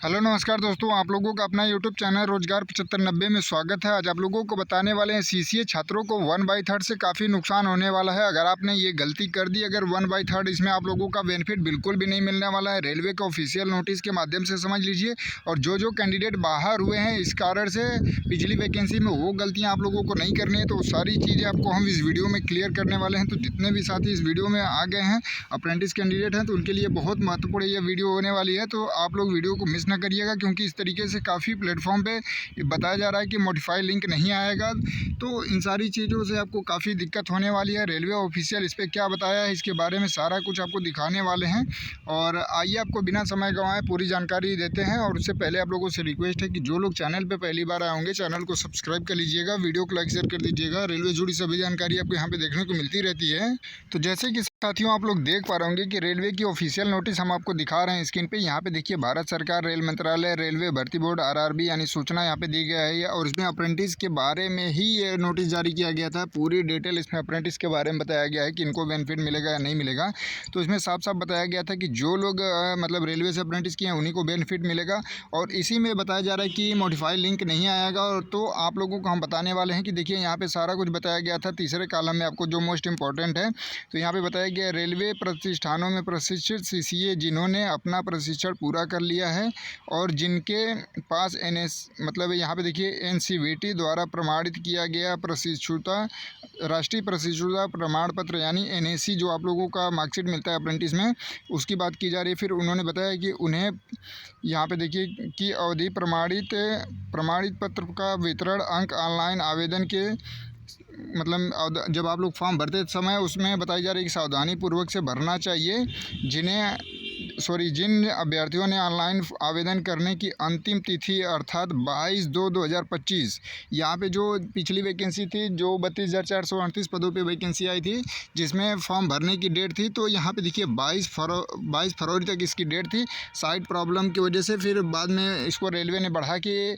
Hello नमस्कार दोस्तों, आप लोगों का अपना यूट्यूब चैनल रोजगार 7590 में स्वागत है। आज आप लोगों को बताने वाले हैं सीसीए छात्रों को 1/3 से काफ़ी नुकसान होने वाला है। अगर आपने ये गलती कर दी, अगर 1/3 इसमें आप लोगों का बेनिफिट बिल्कुल भी नहीं मिलने वाला है। रेलवे के ऑफिशियल नोटिस के माध्यम से समझ लीजिए। और जो कैंडिडेट बाहर हुए हैं इस कारण से पिछली वैकेंसी में, वो गलतियाँ आप लोगों को नहीं करनी है। तो सारी चीज़ें आपको हम इस वीडियो में क्लियर करने वाले हैं। तो जितने भी साथी इस वीडियो में आ गए हैं अप्रेंटिस कैंडिडेट हैं, तो उनके लिए बहुत महत्वपूर्ण ये वीडियो होने वाली है। तो आप लोग वीडियो को मिस ना करिएगा, क्योंकि इस तरीके से काफ़ी प्लेटफॉर्म पे बताया जा रहा है कि मॉडिफाई लिंक नहीं आएगा। तो इन सारी चीज़ों से आपको काफ़ी दिक्कत होने वाली है। रेलवे ऑफिशियल इस पर क्या बताया है, इसके बारे में सारा कुछ आपको दिखाने वाले हैं। और आइए आपको बिना समय गंवाए पूरी जानकारी देते हैं। और उससे पहले आप लोगों से रिक्वेस्ट है कि जो लोग चैनल पर पहली बार आए होंगे, चैनल को सब्सक्राइब कर लीजिएगा, वीडियो को लाइक शेयर कर दीजिएगा। रेलवे जुड़ी सभी जानकारी आपको यहाँ पे देखने को मिलती रहती है। तो जैसे कि साथियों आप लोग देख पा रहे होंगे कि रेलवे की ऑफिशियल नोटिस हम आपको दिखा रहे हैं स्क्रीन पे। यहाँ पे देखिए, भारत सरकार रेल मंत्रालय रेलवे भर्ती बोर्ड आरआरबी यानी सूचना यहाँ पे दी गया है। और इसमें अप्रेंटिस के बारे में ही ये नोटिस जारी किया गया था। पूरी डिटेल इसमें अप्रेंटिस के बारे में बताया गया है कि इनको बेनिफिट मिलेगा या नहीं मिलेगा। तो इसमें साफ साफ बताया गया था कि जो लोग मतलब रेलवे से अप्रेंटिस किए हैं उन्हीं को बेनिफिट मिलेगा। और इसी में बताया जा रहा है कि मॉडिफाई लिंक नहीं आएगा। और तो आप लोगों को हम बताने वाले हैं कि देखिए, यहाँ पे सारा कुछ बताया गया था। तीसरे कॉलम में आपको जो मोस्ट इंपॉर्टेंट है, तो यहाँ पे बताया गया रेलवे प्रतिष्ठानों में प्रशिक्षित सीसीए जिन्होंने अपना प्रशिक्षण पूरा कर लिया है और जिनके पास मतलब यहाँ पे देखिए एनसीवीटी द्वारा प्रमाणित किया गया प्रशिक्षुता राष्ट्रीय प्रशिक्षुता प्रमाण पत्र यानी एनएसी जो आप लोगों का मार्कशीट मिलता है अप्रेंटिस में, उसकी बात की जा रही है। फिर उन्होंने बताया कि उन्हें यहाँ पे देखिए कि अवधि प्रमाणित पत्र का वितरण अंक ऑनलाइन आवेदन के मतलब जब आप लोग फॉर्म भरते समय उसमें बताई जा रही है कि सावधानी पूर्वक से भरना चाहिए। जिन अभ्यर्थियों ने ऑनलाइन आवेदन करने की अंतिम तिथि अर्थात 22/2/2025, यहाँ पे जो पिछली वैकेंसी थी जो 32,438 पदों पे वैकेंसी आई थी जिसमें फॉर्म भरने की डेट थी, तो यहाँ पे देखिए 22 फरवरी तक इसकी डेट थी। साइट प्रॉब्लम की वजह से फिर बाद में इसको रेलवे ने बढ़ा के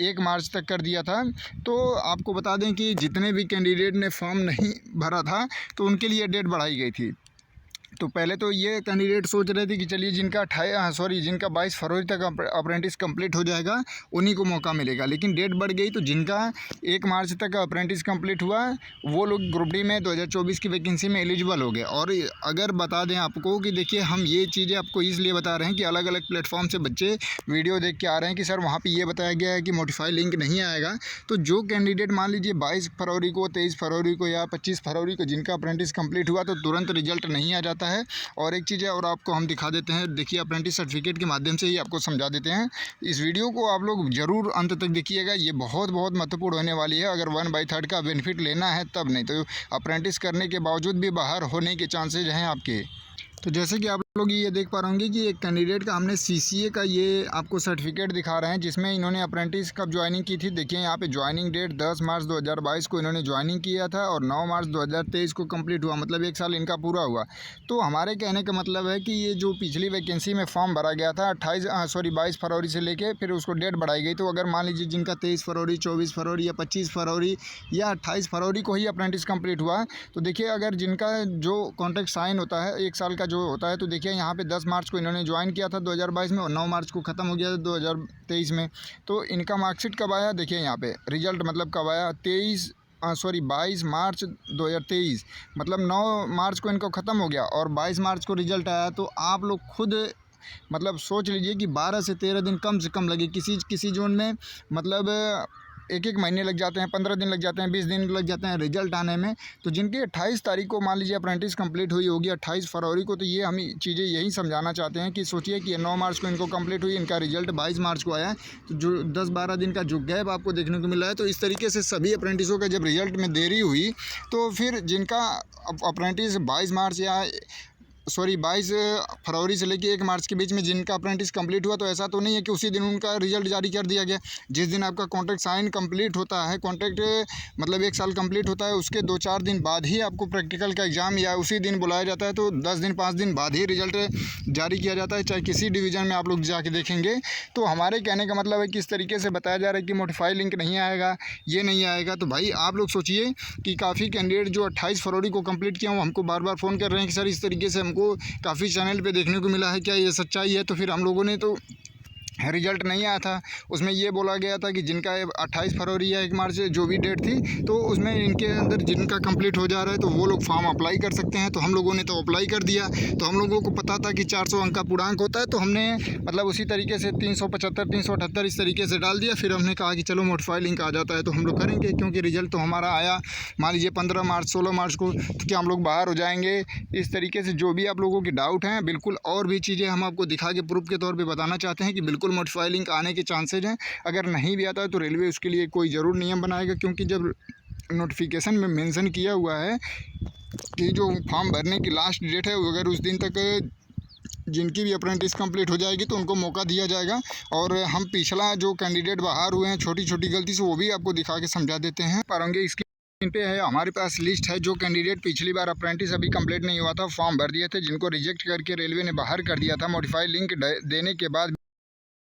1 मार्च तक कर दिया था। तो आपको बता दें कि जितने भी कैंडिडेट ने फॉर्म नहीं भरा था तो उनके लिए डेट बढ़ाई गई थी। तो पहले तो ये कैंडिडेट सोच रहे थे कि चलिए जिनका 22 फरवरी तक अप्रेंटिस कंप्लीट हो जाएगा उन्हीं को मौका मिलेगा, लेकिन डेट बढ़ गई। तो जिनका 1 मार्च तक अप्रेंटिस कंप्लीट हुआ वो लोग ग्रुप डी में 2024 की वैकेंसी में एलिजिबल हो गए। और अगर बता दें आपको कि देखिए, हम ये चीज़ें आपको इसलिए बता रहे हैं कि अलग अलग प्लेटफॉर्म से बच्चे वीडियो देख के आ रहे हैं कि सर वहाँ पर ये बताया गया है कि मॉडिफाई लिंक नहीं आएगा। तो जो कैंडिडेट मान लीजिए 22 फरवरी को, 23 फरवरी को या 25 फरवरी को जिनका अप्रेंटिस कंप्लीट हुआ, तो तुरंत रिजल्ट नहीं आ जाता है। और एक चीज़ है और आपको हम दिखा देते हैं, देखिए अप्रेंटिस सर्टिफिकेट के माध्यम से ही आपको समझा देते हैं। इस वीडियो को आप लोग ज़रूर अंत तक देखिएगा, ये बहुत महत्वपूर्ण होने वाली है। अगर 1/3 का बेनिफिट लेना है तब, नहीं तो अप्रेंटिस करने के बावजूद भी बाहर होने के चांसेज हैं आपके। तो जैसे कि आप लोग ये देख पा रहे होंगे कि एक कैंडिडेट का हमने सीसीए का ये आपको सर्टिफिकेट दिखा रहे हैं जिसमें इन्होंने अप्रेंटिस कब ज्वाइनिंग की थी। देखिए यहाँ पे ज्वाइनिंग डेट 10 मार्च 2022 को इन्होंने ज्वाइनिंग किया था और 9 मार्च 2023 को कंप्लीट हुआ, मतलब 1 साल इनका पूरा हुआ। तो हमारे कहने का मतलब है कि ये जो पिछली वैकेंसी में फॉर्म भरा गया था 22 फरवरी से लेके फिर उसको डेट बढ़ाई गई। तो अगर मान लीजिए जिनका 23 फरवरी, 24 फरवरी या 25 फरवरी या 28 फरवरी को ही अप्रेंटिस कंप्लीट हुआ, तो देखिए अगर जिनका जो कॉन्ट्रैक्ट साइन होता है 1 साल का जो होता है, तो देखिए यहाँ पे 10 मार्च को इन्होंने ज्वाइन किया था 2022 में और 9 मार्च को ख़त्म हो गया था 2023 में। तो इनका मार्कशीट कब आया, देखिए यहाँ पे रिजल्ट मतलब कब आया, 22 मार्च 2023, मतलब 9 मार्च को इनको ख़त्म हो गया और 22 मार्च को रिजल्ट आया। तो आप लोग खुद मतलब सोच लीजिए कि 12 से 13 दिन कम से कम लगे किसी जोन में, मतलब 1 महीने लग जाते हैं, 15 दिन लग जाते हैं, 20 दिन लग जाते हैं रिजल्ट आने में। तो जिनकी 28 तारीख को मान लीजिए अप्रेंटिस कंप्लीट हुई होगी, 28 फरवरी को, तो ये हम चीज़ें यही समझाना चाहते हैं कि सोचिए कि 9 मार्च को इनको कंप्लीट हुई, इनका रिजल्ट 22 मार्च को आया, तो जो 10-12 दिन का जो गैप आपको देखने को मिला है। तो इस तरीके से सभी अप्रेंटिसों का जब रिजल्ट में देरी हुई, तो फिर जिनका अप्रेंटिस 22 फरवरी से लेकर 1 मार्च के बीच में जिनका अप्रेंटिस कंप्लीट हुआ, तो ऐसा तो नहीं है कि उसी दिन उनका रिजल्ट जारी कर दिया गया। जिस दिन आपका कॉन्ट्रैक्ट साइन कंप्लीट होता है, कॉन्ट्रैक्ट मतलब 1 साल कंप्लीट होता है, उसके 2-4 दिन बाद ही आपको प्रैक्टिकल का एग्ज़ाम या उसी दिन बुलाया जाता है। तो 10 दिन 5 दिन बाद ही रिजल्ट जारी किया जाता है, चाहे किसी डिवीज़न में आप लोग जाके देखेंगे। तो हमारे कहने का मतलब है कि इस तरीके से बताया जा रहा है कि मॉडिफाई लिंक नहीं आएगा, ये नहीं आएगा। तो भाई आप लोग सोचिए कि काफ़ी कैंडिडेट जो 28 फरवरी को कंप्लीट किया, वो हमको बार फ़ोन कर रहे हैं कि सर इस तरीके से हमको काफ़ी चैनल पे देखने को मिला है, क्या ये सच्चाई है? तो फिर हम लोगों ने तो रिजल्ट नहीं आया था। उसमें ये बोला गया था कि जिनका 28 फरवरी या 1 मार्च जो भी डेट थी, तो उसमें इनके अंदर जिनका कंप्लीट हो जा रहा है तो वो लोग फॉर्म अप्लाई कर सकते हैं। तो हम लोगों ने तो अप्लाई कर दिया। तो हम लोगों को पता था कि 400 अंक का पूर्णांक होता है, तो हमने मतलब उसी तरीके से 375 378 इस तरीके से डाल दिया। फिर हमने कहा कि चलो मॉडिफाई लिंक आ जाता है तो हम लोग करेंगे, क्योंकि रिजल्ट तो हमारा आया मान लीजिए 15 मार्च 16 मार्च को, तो क्या हम लोग बाहर हो जाएंगे। इस तरीके से जो भी आप लोगों के डाउट हैं बिल्कुल, और भी चीज़ें हम आपको दिखा के प्रूफ के तौर पर बताना चाहते हैं कि बिल्कुल मॉडिफाई लिंक आने के चांसेज हैं। अगर नहीं भी आता है तो रेलवे उसके लिए कोई ज़रूर नियम बनाएगा, क्योंकि जब नोटिफिकेशन में मेंशन किया हुआ है कि जो फॉर्म भरने की लास्ट डेट है, अगर उस दिन तक जिनकी भी अप्रेंटिस कंप्लीट हो जाएगी तो उनको मौका दिया जाएगा। और हम पिछला जो कैंडिडेट बाहर हुए हैं छोटी छोटी गलती से, वो भी आपको दिखा के समझा देते हैं। पाएंगे इसकी पे है हमारे पास लिस्ट है जो कैंडिडेट पिछली बार अप्रेंटिस अभी कंप्लीट नहीं हुआ था, फॉर्म भर दिए थे, जिनको रिजेक्ट करके रेलवे ने बाहर कर दिया था मॉडिफाई लिंक देने के बाद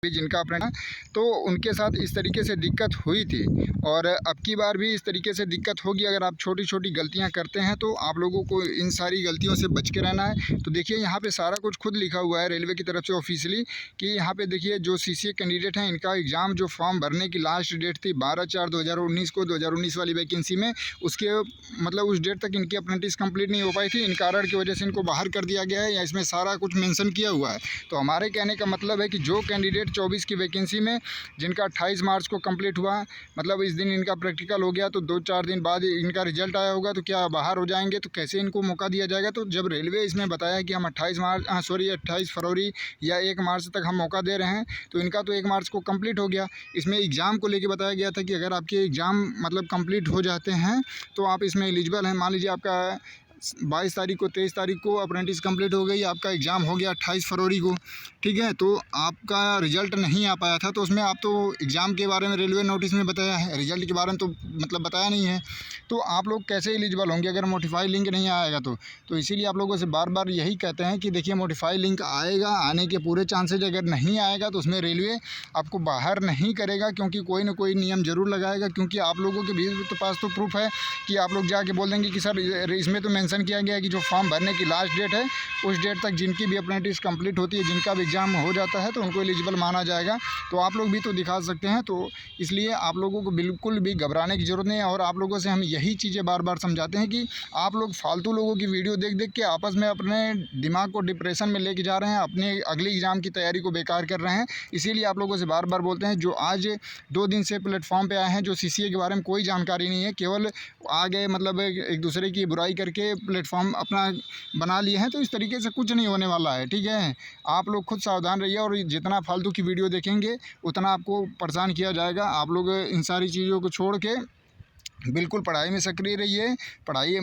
भी जिनका अपना, तो उनके साथ इस तरीके से दिक्कत हुई थी। और अब की बार भी इस तरीके से दिक्कत होगी। अगर आप छोटी छोटी गलतियां करते हैं तो आप लोगों को इन सारी गलतियों से बच के रहना है। तो देखिए यहाँ पे सारा कुछ खुद लिखा हुआ है रेलवे की तरफ से ऑफिशियली, कि यहाँ पे देखिए जो CCA कैंडिडेट हैं इनका एग्ज़ाम जो फॉर्म भरने की लास्ट डेट थी 12/4/2019 को, 2019 वाली वैकेंसी में, उसके मतलब उस डेट तक इनकी अप्रेंटिस कंप्लीट नहीं हो पाई थी। इन कारण की वजह से इनको बाहर कर दिया गया है, या इसमें सारा कुछ मेंशन किया हुआ है। तो हमारे कहने का मतलब है कि जो कैंडिडेट 24 की वैकेंसी में जिनका 28 मार्च को कंप्लीट हुआ, मतलब इस दिन इनका प्रैक्टिकल हो गया, तो 2-4 दिन बाद इनका रिजल्ट आया होगा, तो क्या बाहर हो जाएंगे? तो कैसे इनको मौका दिया जाएगा? तो जब रेलवे इसमें बताया कि हम 28 फरवरी या 1 मार्च तक हम मौका दे रहे हैं, तो इनका तो 1 मार्च को कंप्लीट हो गया। इसमें एग्ज़ाम को लेके बताया गया था कि अगर आपके एग्ज़ाम मतलब कंप्लीट हो जाते हैं तो आप इसमें एलिजिबल हैं। मान लीजिए आपका 22 तारीख को 23 तारीख को अप्रेंटिस कंप्लीट हो गई, आपका एग्ज़ाम हो गया 28 फरवरी को, ठीक है, तो आपका रिज़ल्ट नहीं आ पाया था, तो उसमें आप तो एग्ज़ाम के बारे में रेलवे नोटिस में बताया है, रिज़ल्ट के बारे में तो मतलब बताया नहीं है। तो आप लोग कैसे एलिजिबल होंगे अगर मोटिफाई लिंक नहीं आएगा? तो इसीलिए आप लोगों से बार बार यही कहते हैं कि देखिए मोटिफाई लिंक आएगा, आने के पूरे चांसेज, अगर नहीं आएगा तो उसमें रेलवे आपको बाहर नहीं करेगा, क्योंकि कोई ना कोई नियम ज़रूर लगाएगा। क्योंकि आप लोगों के भी तो पास तो प्रूफ है कि आप लोग जाके बोल देंगे कि सर इसमें तो मेंशन किया गया है कि जो फॉर्म भरने की लास्ट डेट है उस डेट तक जिनकी भी अप्रेंटिस कंप्लीट होती है, जिनका भी एग्ज़ाम हो जाता है, तो उनको एलिजिबल माना जाएगा। तो आप लोग भी तो दिखा सकते हैं। तो इसलिए आप लोगों को बिल्कुल भी घबराने की ज़रूरत नहीं है। और आप लोगों से हम यही चीज़ें बार बार समझाते हैं कि आप लोग फालतू लोगों की वीडियो देख देख के आपस में अपने दिमाग को डिप्रेशन में लेके जा रहे हैं, अपने अगले एग्ज़ाम की तैयारी को बेकार कर रहे हैं। इसीलिए आप लोगों से बार बार बोलते हैं, जो आज 2 दिन से प्लेटफॉर्म पे आए हैं, जो CCA के बारे में कोई जानकारी नहीं है, केवल आ गए मतलब एक दूसरे की बुराई करके प्लेटफॉर्म अपना बना लिए हैं, तो इस तरीके से कुछ नहीं होने वाला है, ठीक है। आप लोग खुद सावधान रहिए, और जितना फालतू की वीडियो देखेंगे उतना आपको परेशान किया जाएगा। आप लोग इन सारी चीज़ों को छोड़ के बिल्कुल पढ़ाई में सक्रिय रहिए, पढ़ाई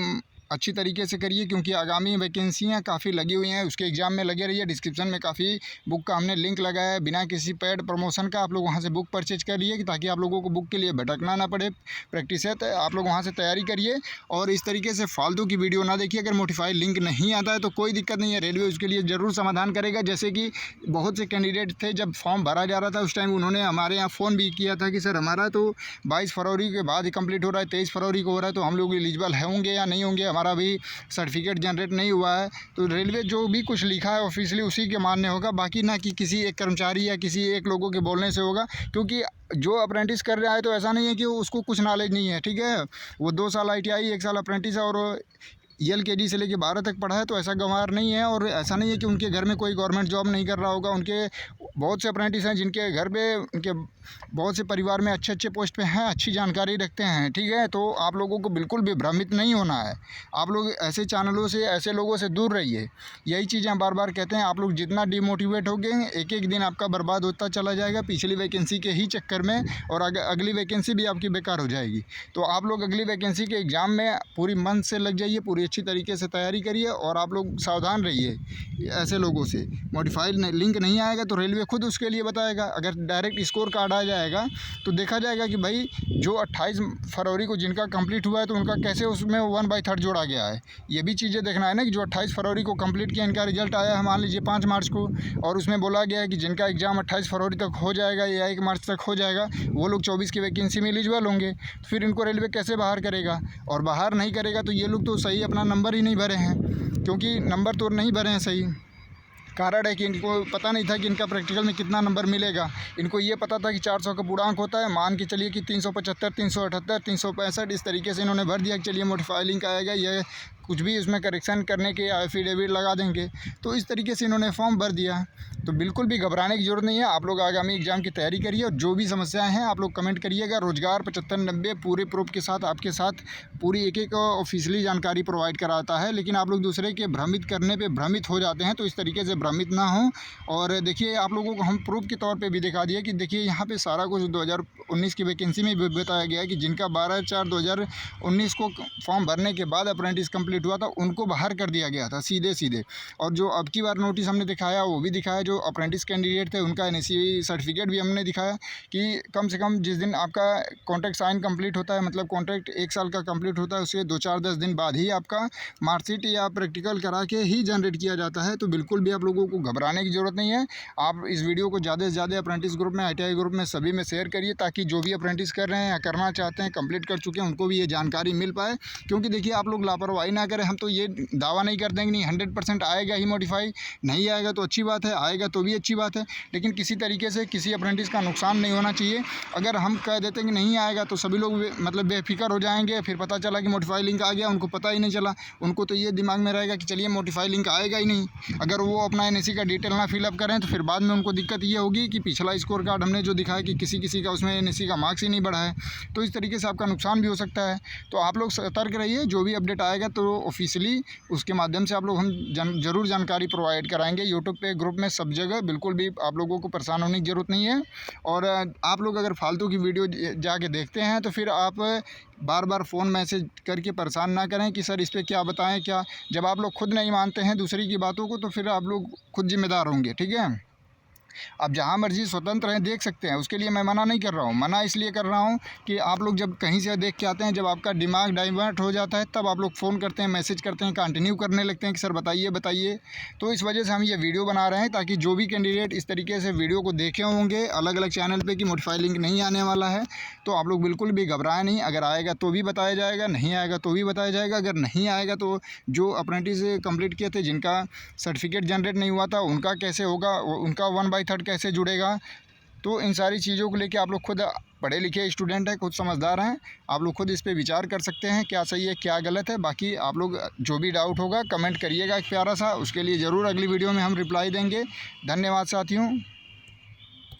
अच्छी तरीके से करिए, क्योंकि आगामी वैकेंसियाँ काफ़ी लगी हुई हैं, उसके एग्ज़ाम में लगे रहिए। डिस्क्रिप्शन में काफ़ी बुक का हमने लिंक लगाया है, बिना किसी पेड प्रमोशन का आप लोग वहाँ से बुक परचेज करिए, ताकि आप लोगों को बुक के लिए भटकना ना पड़े। प्रैक्टिस है तो आप लोग वहाँ से तैयारी करिए, और इस तरीके से फालतू की वीडियो ना देखिए। अगर मोटिफाई लिंक नहीं आता है तो कोई दिक्कत नहीं है, रेलवे उसके लिए ज़रूर समाधान करेगा। जैसे कि बहुत से कैंडिडेट थे, जब फॉर्म भरा जा रहा था उस टाइम उन्होंने हमारे यहाँ फ़ोन भी किया था कि सर हमारा तो 22 फरवरी के बाद ही कंप्लीट हो रहा है, 23 फरवरी को हो रहा है, तो हम लोग एलिजिबल होंगे या नहीं होंगे, हमारा भी सर्टिफिकेट जनरेट नहीं हुआ है। तो रेलवे जो भी कुछ लिखा है ऑफिशियली उसी के मानने होगा, बाकी ना कि किसी एक कर्मचारी या किसी एक लोगों के बोलने से होगा। क्योंकि जो अप्रेंटिस कर रहा है तो ऐसा नहीं है कि उसको कुछ नॉलेज नहीं है, ठीक है। वो 2 साल ITI 1 साल अप्रेंटिस है, और LKG से लेके 12 तक पढ़ा है, तो ऐसा गंवार नहीं है। और ऐसा नहीं है कि उनके घर में कोई गवर्नमेंट जॉब नहीं कर रहा होगा। उनके बहुत से अप्रेंटिस हैं जिनके घर पे, उनके बहुत से परिवार में अच्छे अच्छे पोस्ट पे हैं, अच्छी जानकारी रखते हैं, ठीक है। तो आप लोगों को बिल्कुल भी भ्रमित नहीं होना है। आप लोग ऐसे चैनलों से, ऐसे लोगों से दूर रहिए। यही चीज़ें हम बार बार कहते हैं। आप लोग जितना डिमोटिवेट होंगे, एक एक दिन आपका बर्बाद होता चला जाएगा पिछली वैकेंसी के ही चक्कर में, और अगली वैकेंसी भी आपकी बेकार हो जाएगी। तो आप लोग अगली वैकेंसी के एग्ज़ाम में पूरी मन से लग जाइए, पूरी अच्छी तरीके से तैयारी करिए, और आप लोग सावधान रहिए ऐसे लोगों से। मॉडिफाइड लिंक नहीं आएगा तो रेलवे खुद उसके लिए बताएगा। अगर डायरेक्ट स्कोर कार्ड आ जाएगा तो देखा जाएगा कि भाई जो 28 फरवरी को जिनका कंप्लीट हुआ है तो उनका कैसे उसमें 1/3 जोड़ा गया है। ये भी चीज़ें देखना है ना, कि जो 28 फरवरी को कंप्लीट किया, इनका रिजल्ट आया है मान लीजिए 5 मार्च को, और उसमें बोला गया है कि जिनका एग्ज़ाम 28 फरवरी तक हो जाएगा या 1 मार्च तक हो जाएगा, वो लोग 24 की वैकेंसी में एलिजिबल होंगे। तो फिर इनको रेलवे कैसे बाहर करेगा? और बाहर नहीं करेगा तो ये लोग तो सही अपना नंबर ही नहीं भरे हैं, क्योंकि नंबर तो नहीं भरे हैं सही। कारण है कि इनको पता नहीं था कि इनका प्रैक्टिकल में कितना नंबर मिलेगा। इनको ये पता था कि 400 का पूर्णांक होता है, मान के चलिए कि 375, 378, 365 इस तरीके से इन्होंने भर दिया कि चलिए मॉडिफाई लिंक आएगा, ये कुछ भी उसमें करेक्शन करने के एफिडेविट लगा देंगे। तो इस तरीके से इन्होंने फॉर्म भर दिया। तो बिल्कुल भी घबराने की ज़रूरत नहीं है। आप लोग आगामी एग्ज़ाम की तैयारी करिए और जो भी समस्याएं हैं आप लोग कमेंट करिएगा। रोज़गार 7590 पूरे प्रूफ के साथ आपके साथ पूरी एक ऑफिशियली जानकारी प्रोवाइड कराता है, लेकिन आप लोग दूसरे के भ्रमित करने पर भ्रमित हो जाते हैं। तो इस तरीके से भ्रमित ना हो। और देखिए आप लोगों को हम प्रूफ के तौर पर भी दिखा दिया कि देखिए यहाँ पर सारा कुछ 2019 की वैकेंसी में भी बताया गया कि जिनका 12/4/2019 को फॉर्म भरने के बाद अप्रेंटिस कंप्लीट हुआ था उनको बाहर कर दिया गया था सीधे। और जो अब की बार नोटिस हमने दिखाया वो भी दिखाया, जो अप्रेंटिस कैंडिडेट थे उनका NSE सर्टिफिकेट भी हमने दिखाया कि कम से कम जिस दिन आपका कॉन्ट्रैक्ट साइन कंप्लीट होता है, मतलब कॉन्ट्रैक्ट 1 साल का कंप्लीट होता है, उसके 2-4-10 दिन बाद ही आपका मार्कशीट या प्रैक्टिकल करा के ही जनरेट किया जाता है। तो बिल्कुल भी आप लोगों को घबराने की ज़रूरत नहीं है। आप इस वीडियो को ज़्यादा से ज़्यादा अप्रेंटिस ग्रुप में, ITI ग्रुप में सभी में शेयर करिए, ताकि जो भी अप्रेंटिस कर रहे हैं या करना चाहते हैं, कंप्लीट कर चुके हैं, उनको भी ये जानकारी मिल पाए। क्योंकि देखिए आप लोग लापरवाही ना करें। हम तो ये दावा नहीं कर देंगे नहीं 100% आएगा ही मॉडिफाई, नहीं आएगा तो अच्छी बात है, आएगा तो भी अच्छी बात है, लेकिन किसी तरीके से किसी अप्रेंटिस का नुकसान नहीं होना चाहिए। अगर हम कह देते हैं कि नहीं आएगा तो सभी लोग मतलब बेफिक्र हो जाएंगे। फिर पता चला कि मॉडिफाई लिंक आ गया, उनको पता ही नहीं चला। उनको तो ये दिमाग में रहेगा कि चलिए मॉडिफाई लिंक आएगा ही नहीं। अगर वो अपना NSE का डिटेल ना फिलअप करें तो फिर बाद में उनको दिक्कत ये होगी कि पिछला स्कोर कार्ड हमने जो दिखाया कि किसी का उसमें NSE का मार्क्स ही नहीं बढ़ा है। तो इस तरीके से आपका नुकसान भी हो सकता है। तो आप लोग सतर्क रहिए। जो भी अपडेट आएगा तो ऑफिशियली उसके माध्यम से आप लोग हम ज़रूर जानकारी प्रोवाइड कराएंगे। यूट्यूब पे, ग्रुप में, सब जगह। बिल्कुल भी आप लोगों को परेशान होने की ज़रूरत नहीं है। और आप लोग अगर फालतू की वीडियो जाके देखते हैं तो फिर आप बार बार फ़ोन मैसेज करके परेशान ना करें कि सर इस पर क्या बताएं क्या। जब आप लोग खुद नहीं मानते हैं दूसरी की बातों को तो फिर आप लोग खुद जिम्मेदार होंगे। ठीक है, आप जहाँ मर्जी स्वतंत्र हैं, देख सकते हैं, उसके लिए मैं मना नहीं कर रहा हूँ। मना इसलिए कर रहा हूँ कि आप लोग जब कहीं से देख के आते हैं, जब आपका दिमाग डाइवर्ट हो जाता है, तब आप लोग फ़ोन करते हैं, मैसेज करते हैं, कंटिन्यू करने लगते हैं कि सर बताइए। तो इस वजह से हम ये वीडियो बना रहे हैं ताकि जो भी कैंडिडेट इस तरीके से वीडियो को देखे होंगे अलग अलग चैनल पर कि मॉडिफाई लिंक नहीं आने वाला है, तो आप लोग बिल्कुल भी घबराएं नहीं। अगर आएगा तो भी बताया जाएगा, नहीं आएगा तो भी बताया जाएगा। अगर नहीं आएगा तो जो अप्रेंटिस कंप्लीट किए थे, जिनका सर्टिफिकेट जनरेट नहीं हुआ था, उनका कैसे होगा, उनका 1/3 कैसे जुड़ेगा। तो इन सारी चीज़ों को लेके आप लोग खुद पढ़े लिखे स्टूडेंट हैं, खुद समझदार हैं, आप लोग खुद इस पे विचार कर सकते हैं क्या सही है क्या गलत है। बाकी आप लोग जो भी डाउट होगा कमेंट करिएगा एक प्यारा सा, उसके लिए ज़रूर अगली वीडियो में हम रिप्लाई देंगे। धन्यवाद साथियों।